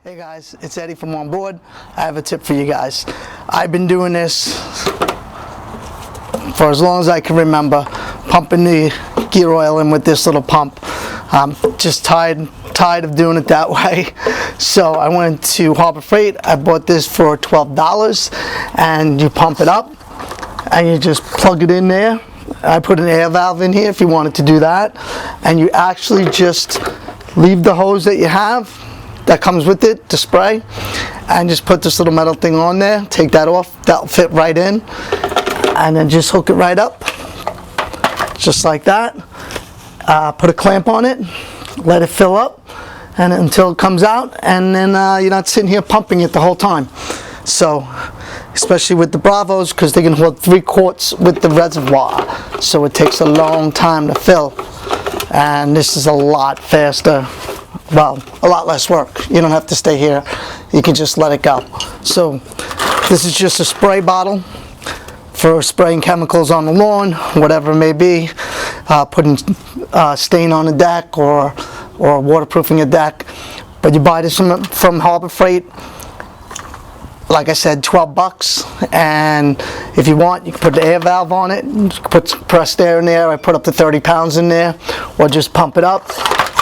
Hey guys, it's Eddie from On Board. I have a tip for you guys. I've been doing this for as long as I can remember, pumping the gear oil in with this little pump. I'm just tired of doing it that way. So I went to Harbor Freight. I bought this for $12, and you pump it up and you just plug it in there. I put an air valve in here if you wanted to do that, and you actually just leave the hose that you have that comes with it to spray, and just put this little metal thing on there, take that off, that'll fit right in, and then just hook it right up just like that. Put a clamp on it, let it fill up and until it comes out, and then you're not sitting here pumping it the whole time. So especially with the Bravos, because they can hold 3 quarts with the reservoir, so it takes a long time to fill, and this is a lot faster. Well, a lot less work. You don't have to stay here. You can just let it go. So this is just a spray bottle for spraying chemicals on the lawn, whatever it may be, putting stain on a deck or waterproofing a deck. But you buy this from Harbor Freight. Like I said, $12, and if you want, you can put the air valve on it, put compressed air in there. I put up to 30 pounds in there, or just pump it up,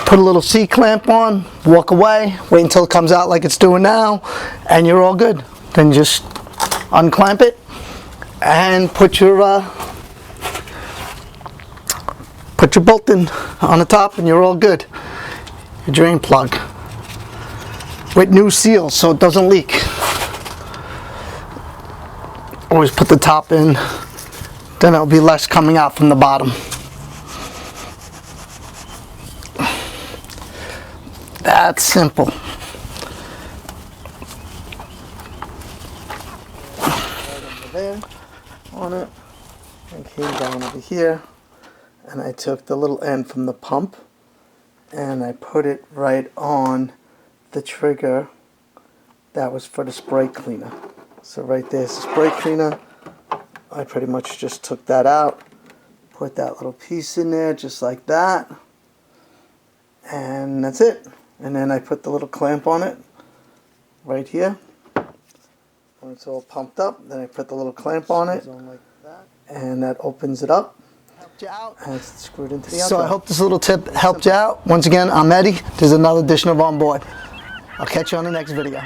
put a little C-clamp on, walk away, wait until it comes out like it's doing now, and you're all good. Then just unclamp it and put your bolt in on the top, and you're all good. Your drain plug with new seals so it doesn't leak. Always put the top in, then it'll be less coming out from the bottom. That's simple. Right over there on it, and came down over here, and I took the little end from the pump and I put it right on the trigger that was for the spray cleaner. So right there's the spray cleaner. I pretty much just took that out, put that little piece in there just like that, and that's it. And then I put the little clamp on it right here. When it's all pumped up, then I put the little clamp on it, and that opens it up. And it's screwed into the outside. So I hope this little tip helped you out. Once again, I'm Eddie. There's another edition of On Board. I'll catch you on the next video.